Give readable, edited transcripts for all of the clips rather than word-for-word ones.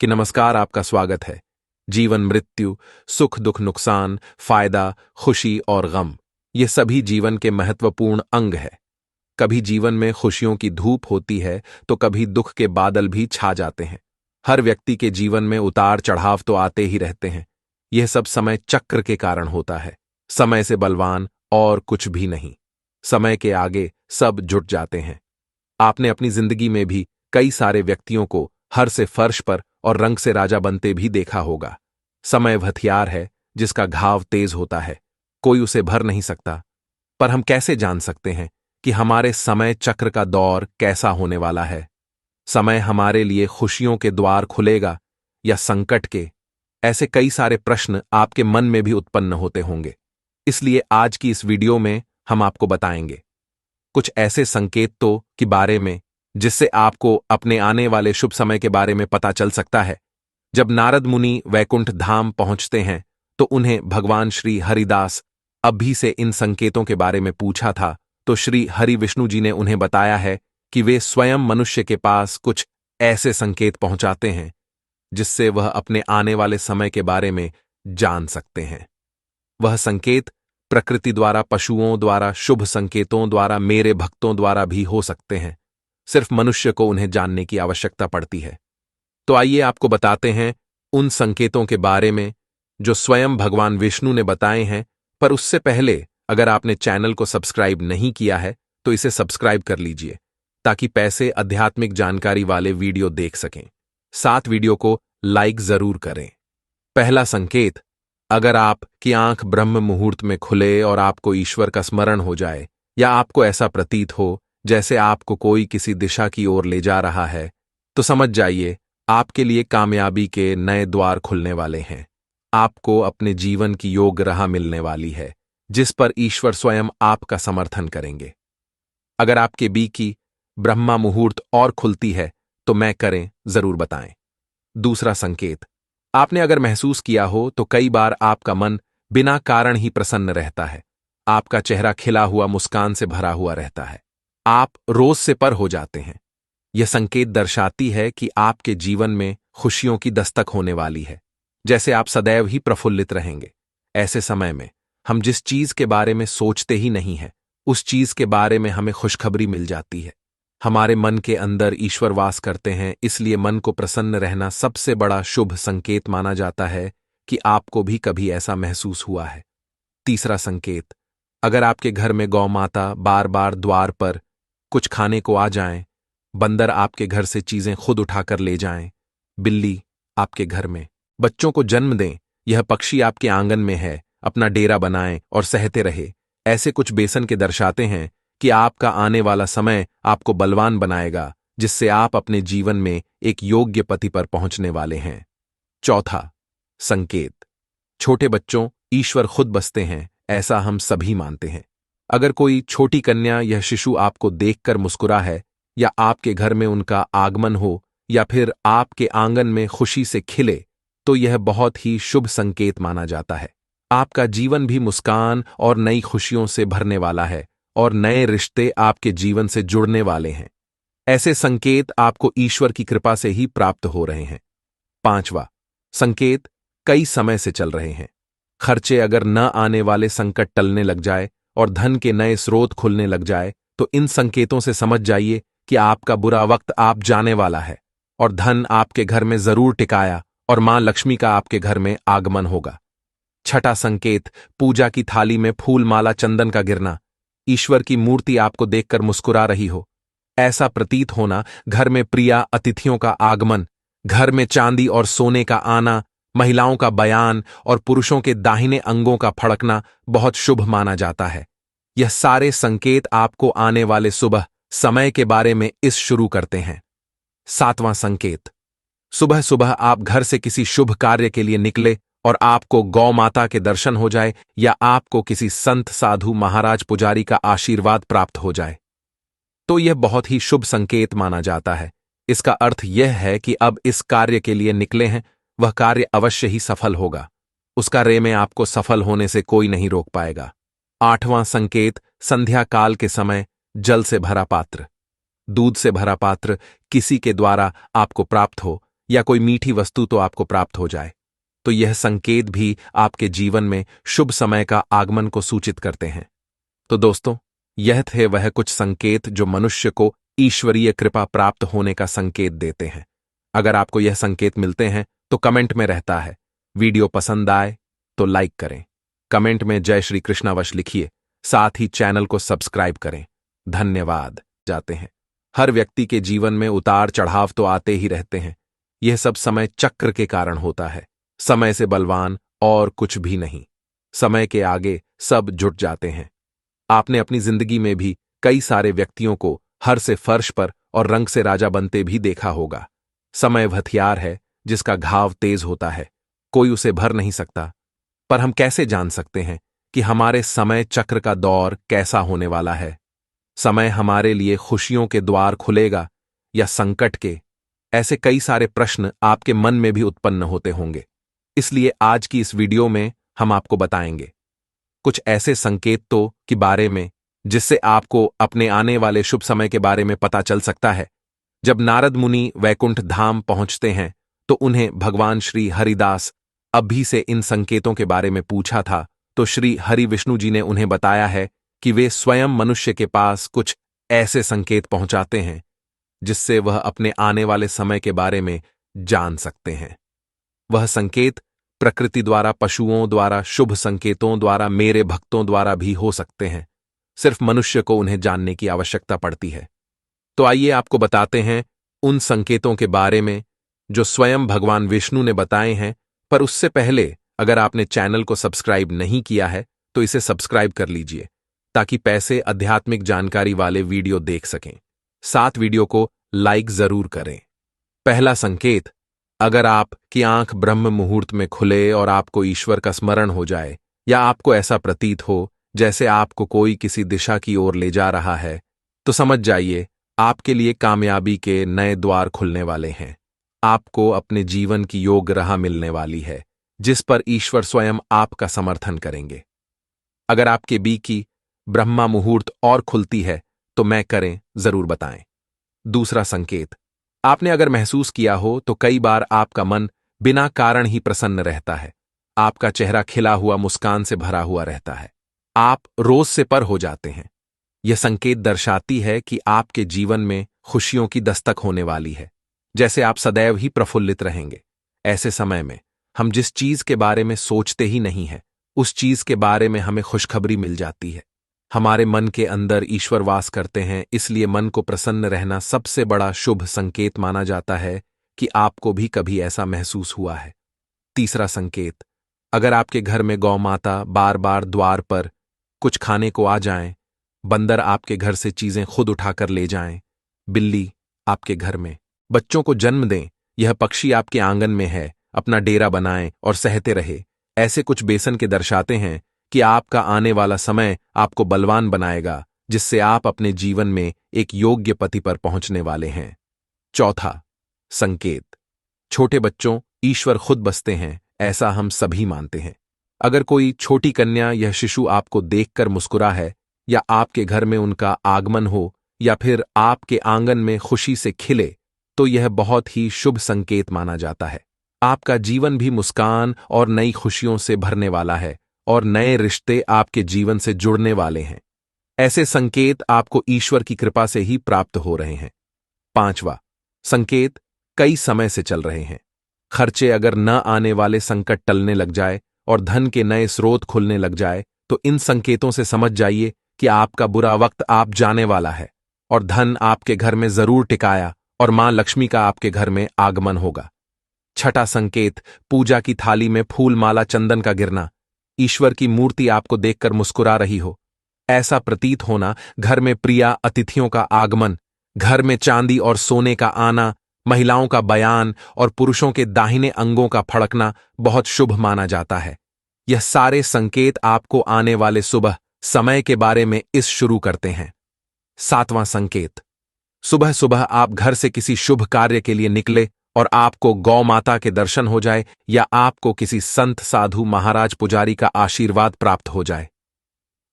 कि नमस्कार, आपका स्वागत है। जीवन, मृत्यु, सुख दुख, नुकसान, फायदा, खुशी और गम, ये सभी जीवन के महत्वपूर्ण अंग है। कभी जीवन में खुशियों की धूप होती है तो कभी दुख के बादल भी छा जाते हैं। हर व्यक्ति के जीवन में उतार चढ़ाव तो आते ही रहते हैं। यह सब समय चक्र के कारण होता है। समय से बलवान और कुछ भी नहीं। समय के आगे सब जुट जाते हैं। आपने अपनी जिंदगी में भी कई सारे व्यक्तियों को हर से फर्श पर और रंग से राजा बनते भी देखा होगा। समय हथियार है जिसका घाव तेज होता है, कोई उसे भर नहीं सकता। पर हम कैसे जान सकते हैं कि हमारे समय चक्र का दौर कैसा होने वाला है? समय हमारे लिए खुशियों के द्वार खुलेगा या संकट के? ऐसे कई सारे प्रश्न आपके मन में भी उत्पन्न होते होंगे। इसलिए आज की इस वीडियो में हम आपको बताएंगे कुछ ऐसे संकेतों के बारे में जिससे आपको अपने आने वाले शुभ समय के बारे में पता चल सकता है। जब नारद मुनि वैकुंठ धाम पहुंचते हैं तो उन्हें भगवान श्री हरिदास अभी से इन संकेतों के बारे में पूछा था, तो श्री हरि विष्णु जी ने उन्हें बताया है कि वे स्वयं मनुष्य के पास कुछ ऐसे संकेत पहुंचाते हैं जिससे वह अपने आने वाले समय के बारे में जान सकते हैं। वह संकेत प्रकृति द्वारा, पशुओं द्वारा, शुभ संकेतों द्वारा, मेरे भक्तों द्वारा भी हो सकते हैं। सिर्फ मनुष्य को उन्हें जानने की आवश्यकता पड़ती है। तो आइए आपको बताते हैं उन संकेतों के बारे में जो स्वयं भगवान विष्णु ने बताए हैं। पर उससे पहले अगर आपने चैनल को सब्सक्राइब नहीं किया है तो इसे सब्सक्राइब कर लीजिए ताकि पैसे आध्यात्मिक जानकारी वाले वीडियो देख सकें। साथ वीडियो को लाइक जरूर करें। पहला संकेत, अगर आपकी आंख ब्रह्म मुहूर्त में खुले और आपको ईश्वर का स्मरण हो जाए या आपको ऐसा प्रतीत हो जैसे आपको कोई किसी दिशा की ओर ले जा रहा है, तो समझ जाइए आपके लिए कामयाबी के नए द्वार खुलने वाले हैं। आपको अपने जीवन की योग राह मिलने वाली है जिस पर ईश्वर स्वयं आपका समर्थन करेंगे। अगर आपके बी की ब्रह्मा मुहूर्त और खुलती है तो मैं करें जरूर बताएं। दूसरा संकेत, आपने अगर महसूस किया हो तो कई बार आपका मन बिना कारण ही प्रसन्न रहता है। आपका चेहरा खिला हुआ मुस्कान से भरा हुआ रहता है। आप रोज से पर हो जाते हैं। यह संकेत दर्शाती है कि आपके जीवन में खुशियों की दस्तक होने वाली है, जैसे आप सदैव ही प्रफुल्लित रहेंगे। ऐसे समय में हम जिस चीज के बारे में सोचते ही नहीं है उस चीज के बारे में हमें खुशखबरी मिल जाती है। हमारे मन के अंदर ईश्वर वास करते हैं, इसलिए मन को प्रसन्न रहना सबसे बड़ा शुभ संकेत माना जाता है कि आपको भी कभी ऐसा महसूस हुआ है। तीसरा संकेत, अगर आपके घर में गौ माता बार बार द्वार पर कुछ खाने को आ जाएं, बंदर आपके घर से चीजें खुद उठाकर ले जाएं, बिल्ली आपके घर में बच्चों को जन्म दें, यह पक्षी आपके आंगन में है, अपना डेरा बनाएं और सहते रहे, ऐसे कुछ बेसन के दर्शाते हैं कि आपका आने वाला समय आपको बलवान बनाएगा जिससे आप अपने जीवन में एक योग्य पति पर पहुंचने वाले हैं। चौथा संकेत, छोटे बच्चों ईश्वर खुद बसते हैं, ऐसा हम सभी मानते हैं। अगर कोई छोटी कन्या या शिशु आपको देखकर मुस्कुरा है या आपके घर में उनका आगमन हो या फिर आपके आंगन में खुशी से खिले तो यह बहुत ही शुभ संकेत माना जाता है। आपका जीवन भी मुस्कान और नई खुशियों से भरने वाला है और नए रिश्ते आपके जीवन से जुड़ने वाले हैं। ऐसे संकेत आपको ईश्वर की कृपा से ही प्राप्त हो रहे हैं। पांचवा संकेत, कई समय से चल रहे हैं। खर्चे अगर न आने वाले संकट टलने लग जाए और धन के नए स्रोत खुलने लग जाए तो इन संकेतों से समझ जाइए कि आपका बुरा वक्त आप जाने वाला है और धन आपके घर में जरूर टिकाया और मां लक्ष्मी का आपके घर में आगमन होगा। छठा संकेत, पूजा की थाली में फूल माला चंदन का गिरना, ईश्वर की मूर्ति आपको देखकर मुस्कुरा रही हो, ऐसा प्रतीत होना, घर में प्रिया अतिथियों का आगमन, घर में चांदी और सोने का आना, महिलाओं का बयान और पुरुषों के दाहिने अंगों का फड़कना बहुत शुभ माना जाता है। यह सारे संकेत आपको आने वाले सुबह समय के बारे में इस शुरू करते हैं। सातवां संकेत, सुबह सुबह आप घर से किसी शुभ कार्य के लिए निकले और आपको गौ माता के दर्शन हो जाए या आपको किसी संत साधु महाराज पुजारी का आशीर्वाद प्राप्त हो जाए तो यह बहुत ही शुभ संकेत माना जाता है। इसका अर्थ यह है कि अब इस कार्य के लिए निकले हैं, वह कार्य अवश्य ही सफल होगा। उस कार्य में आपको सफल होने से कोई नहीं रोक पाएगा। आठवां संकेत, संध्या काल के समय जल से भरा पात्र, दूध से भरा पात्र किसी के द्वारा आपको प्राप्त हो या कोई मीठी वस्तु तो आपको प्राप्त हो जाए, तो यह संकेत भी आपके जीवन में शुभ समय का आगमन को सूचित करते हैं। तो दोस्तों, यह थे वह कुछ संकेत जो मनुष्य को ईश्वरीय कृपा प्राप्त होने का संकेत देते हैं। अगर आपको यह संकेत मिलते हैं तो कमेंट में रहता है। वीडियो पसंद आए तो लाइक करें, कमेंट में जय श्री कृष्णावश लिखिए, साथ ही चैनल को सब्सक्राइब करें। धन्यवाद। जाते हैं। हर व्यक्ति के जीवन में उतार चढ़ाव तो आते ही रहते हैं। यह सब समय चक्र के कारण होता है। समय से बलवान और कुछ भी नहीं। समय के आगे सब जुट जाते हैं। आपने अपनी जिंदगी में भी कई सारे व्यक्तियों को हर से फर्श पर और रंग से राजा बनते भी देखा होगा। समय हथियार है जिसका घाव तेज होता है, कोई उसे भर नहीं सकता। पर हम कैसे जान सकते हैं कि हमारे समय चक्र का दौर कैसा होने वाला है? समय हमारे लिए खुशियों के द्वार खुलेगा या संकट के? ऐसे कई सारे प्रश्न आपके मन में भी उत्पन्न होते होंगे। इसलिए आज की इस वीडियो में हम आपको बताएंगे कुछ ऐसे संकेतों के बारे में जिससे आपको अपने आने वाले शुभ समय के बारे में पता चल सकता है। जब नारद मुनि वैकुंठ धाम पहुंचते हैं तो उन्हें भगवान श्री हरिदास अभी से इन संकेतों के बारे में पूछा था, तो श्री हरि विष्णु जी ने उन्हें बताया है कि वे स्वयं मनुष्य के पास कुछ ऐसे संकेत पहुंचाते हैं जिससे वह अपने आने वाले समय के बारे में जान सकते हैं। वह संकेत प्रकृति द्वारा, पशुओं द्वारा, शुभ संकेतों द्वारा, मेरे भक्तों द्वारा भी हो सकते हैं। सिर्फ मनुष्य को उन्हें जानने की आवश्यकता पड़ती है। तो आइए आपको बताते हैं उन संकेतों के बारे में जो स्वयं भगवान विष्णु ने बताए हैं। पर उससे पहले अगर आपने चैनल को सब्सक्राइब नहीं किया है तो इसे सब्सक्राइब कर लीजिए ताकि पैसे आध्यात्मिक जानकारी वाले वीडियो देख सकें। साथ वीडियो को लाइक जरूर करें। पहला संकेत, अगर आपकी आंख ब्रह्म मुहूर्त में खुले और आपको ईश्वर का स्मरण हो जाए या आपको ऐसा प्रतीत हो जैसे आपको कोई किसी दिशा की ओर ले जा रहा है, तो समझ जाइए आपके लिए कामयाबी के नए द्वार खुलने वाले हैं। आपको अपने जीवन की योग राह मिलने वाली है जिस पर ईश्वर स्वयं आपका समर्थन करेंगे। अगर आपके बी की ब्रह्मा मुहूर्त और खुलती है तो मैं करें जरूर बताएं। दूसरा संकेत, आपने अगर महसूस किया हो तो कई बार आपका मन बिना कारण ही प्रसन्न रहता है। आपका चेहरा खिला हुआ मुस्कान से भरा हुआ रहता है। आप रोज से पर हो जाते हैं। यह संकेत दर्शाती है कि आपके जीवन में खुशियों की दस्तक होने वाली है, जैसे आप सदैव ही प्रफुल्लित रहेंगे। ऐसे समय में हम जिस चीज के बारे में सोचते ही नहीं है उस चीज के बारे में हमें खुशखबरी मिल जाती है। हमारे मन के अंदर ईश्वर वास करते हैं, इसलिए मन को प्रसन्न रहना सबसे बड़ा शुभ संकेत माना जाता है कि आपको भी कभी ऐसा महसूस हुआ है। तीसरा संकेत, अगर आपके घर में गौ माता बार बार द्वार पर कुछ खाने को आ जाएं, बंदर आपके घर से चीजें खुद उठाकर ले जाएं, बिल्ली आपके घर में बच्चों को जन्म दें, यह पक्षी आपके आंगन में है, अपना डेरा बनाएं और सहते रहे, ऐसे कुछ बेसन के दर्शाते हैं कि आपका आने वाला समय आपको बलवान बनाएगा, जिससे आप अपने जीवन में एक योग्य पति पर पहुंचने वाले हैं। चौथा संकेत, छोटे बच्चों ईश्वर खुद बसते हैं, ऐसा हम सभी मानते हैं। अगर कोई छोटी कन्या या शिशु आपको देखकर मुस्कुरा है या आपके घर में उनका आगमन हो या फिर आपके आंगन में खुशी से खिले, तो यह बहुत ही शुभ संकेत माना जाता है। आपका जीवन भी मुस्कान और नई खुशियों से भरने वाला है और नए रिश्ते आपके जीवन से जुड़ने वाले हैं। ऐसे संकेत आपको ईश्वर की कृपा से ही प्राप्त हो रहे हैं। पांचवा संकेत, कई समय से चल रहे हैं। खर्चे अगर न आने वाले संकट टलने लग जाए और धन के नए स्रोत खुलने लग जाए, तो इन संकेतों से समझ जाइए कि आपका बुरा वक्त आप जाने वाला है और धन आपके घर में जरूर टिकाया और मां लक्ष्मी का आपके घर में आगमन होगा। छठा संकेत, पूजा की थाली में फूल माला चंदन का गिरना, ईश्वर की मूर्ति आपको देखकर मुस्कुरा रही हो, ऐसा प्रतीत होना, घर में प्रिया अतिथियों का आगमन, घर में चांदी और सोने का आना, महिलाओं का बयान और पुरुषों के दाहिने अंगों का फड़कना बहुत शुभ माना जाता है। यह सारे संकेत आपको आने वाले सुबह समय के बारे में इस शुरू करते हैं। सातवां संकेत, सुबह सुबह आप घर से किसी शुभ कार्य के लिए निकले और आपको गौ माता के दर्शन हो जाए या आपको किसी संत साधु महाराज पुजारी का आशीर्वाद प्राप्त हो जाए,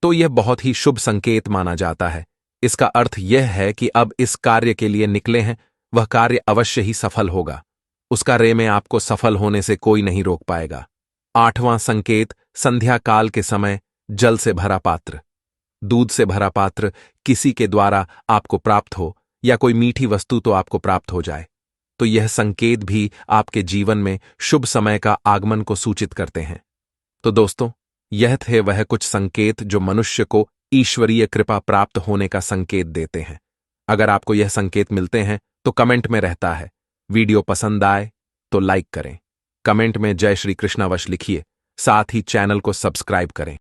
तो यह बहुत ही शुभ संकेत माना जाता है। इसका अर्थ यह है कि अब इस कार्य के लिए निकले हैं, वह कार्य अवश्य ही सफल होगा। उसका रे में आपको सफल होने से कोई नहीं रोक पाएगा। 8वां संकेत, संध्या काल के समय जल से भरा पात्र। दूध से भरा पात्र किसी के द्वारा आपको प्राप्त हो या कोई मीठी वस्तु तो आपको प्राप्त हो जाए, तो यह संकेत भी आपके जीवन में शुभ समय का आगमन को सूचित करते हैं। तो दोस्तों, यह थे वह कुछ संकेत जो मनुष्य को ईश्वरीय कृपा प्राप्त होने का संकेत देते हैं। अगर आपको यह संकेत मिलते हैं तो कमेंट में रहता है। वीडियो पसंद आए तो लाइक करें, कमेंट में जय श्री कृष्णावश लिखिए, साथ ही चैनल को सब्सक्राइब करें।